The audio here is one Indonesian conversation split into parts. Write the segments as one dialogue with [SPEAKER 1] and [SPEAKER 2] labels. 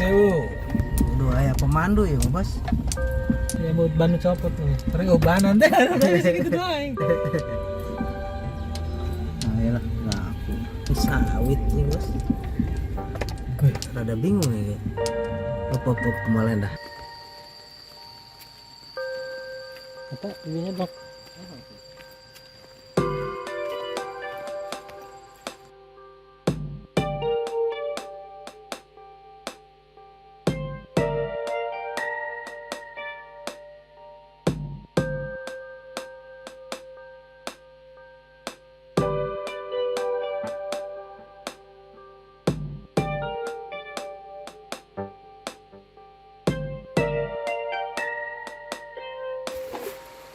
[SPEAKER 1] sewu.
[SPEAKER 2] Aduh, ayah pemandu ya, Bos.
[SPEAKER 1] Ya mau ban copot tuh. Terus gue banan deh, bisa gitu doang.
[SPEAKER 2] Ayolah, ngaku. Ini sawit nih, Bos.
[SPEAKER 1] Gue
[SPEAKER 2] Rada bingung nih. Pop kemarin dah.
[SPEAKER 1] apa giginya dok?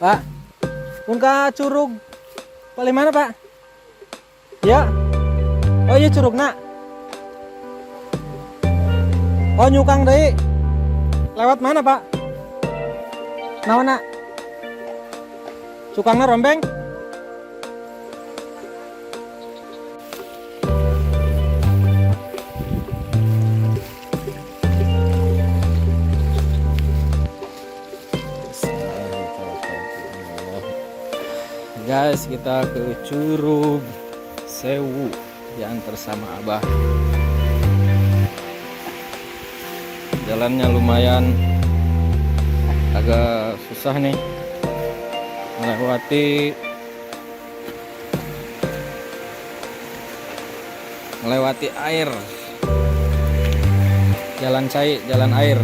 [SPEAKER 1] Pak, pungka curug paling mana Pak? Ya, oh iya curug nak. Oh nyukang deh. Lewat mana Pak? Naon nak? Cukangnya rombeng? Guys, kita ke Curug Sewu diantar sama Abah. Jalannya lumayan agak susah nih, melewati air, jalan cai, jalan air,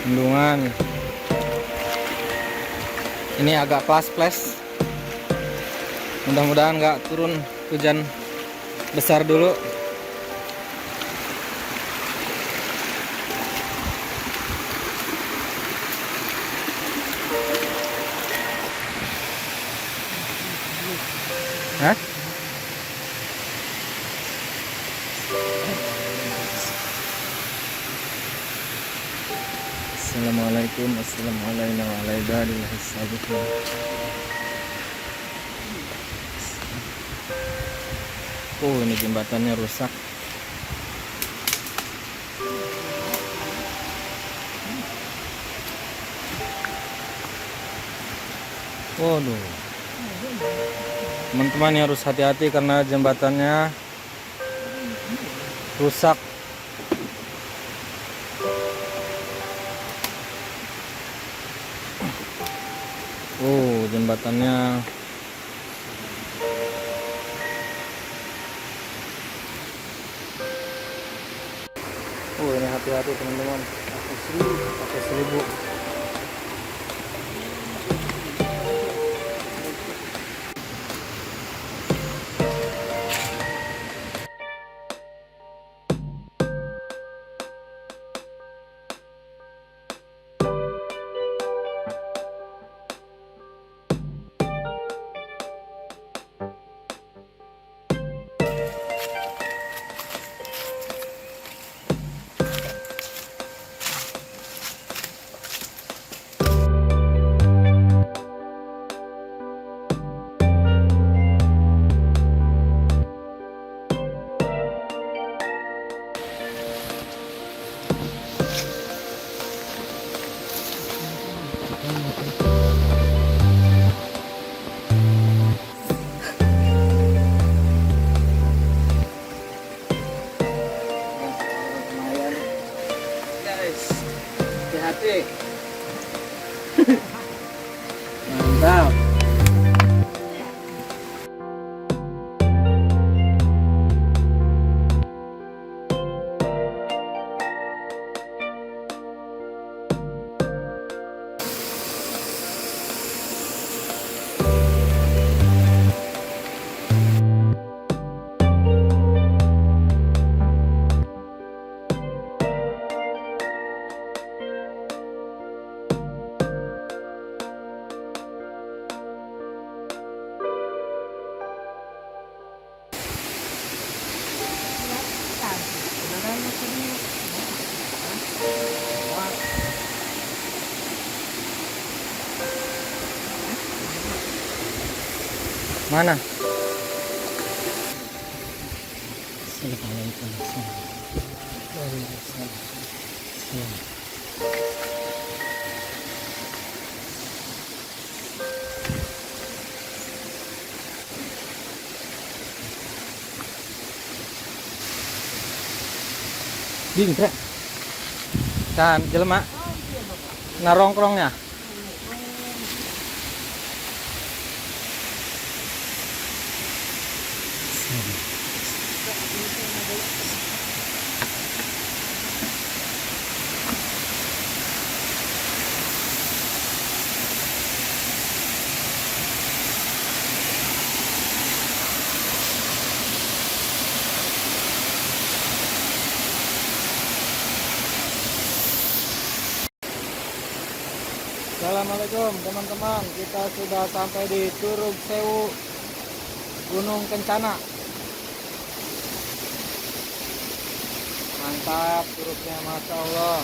[SPEAKER 1] bendungan. Ini agak plas-plas. Mudah-mudahan nggak turun hujan besar dulu. Hah? Assalamualaikum warahmatullahi wabarakatuh. Oh, ini jembatannya rusak. Waduh, teman-teman harus hati-hati karena jembatannya rusak. Oh, jembatannya ini hati-hati teman-teman. Pakai 1000. Hati-hati. Mantap. Mana?
[SPEAKER 2] Assalamualaikum.
[SPEAKER 3] Ding, Trek. Kan jelema narongkrongnya. Assalamualaikum teman-teman, kita sudah sampai di Curug Sewu Gunung Kencana. Mantap curugnya, Masya Allah.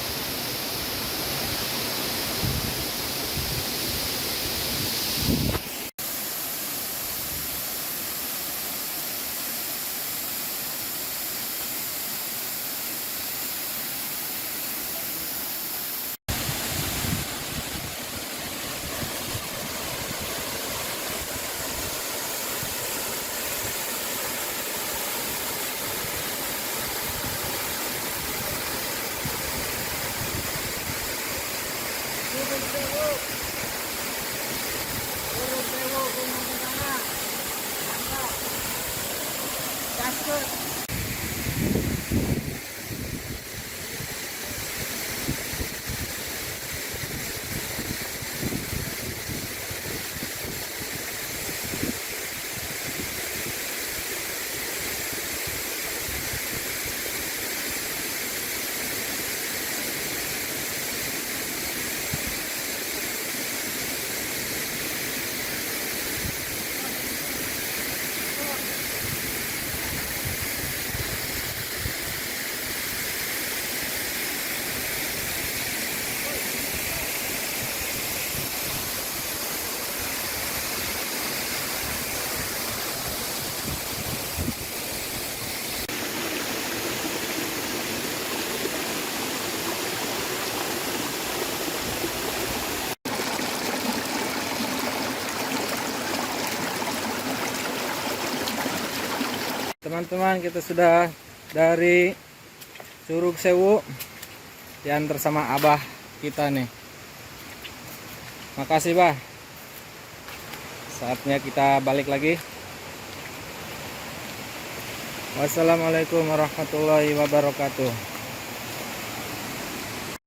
[SPEAKER 3] Teman-teman, kita sudah dari Curug Sewu, diantar sama abah kita nih. Makasih bah. Saatnya kita balik lagi. Wassalamualaikum warahmatullahi wabarakatuh.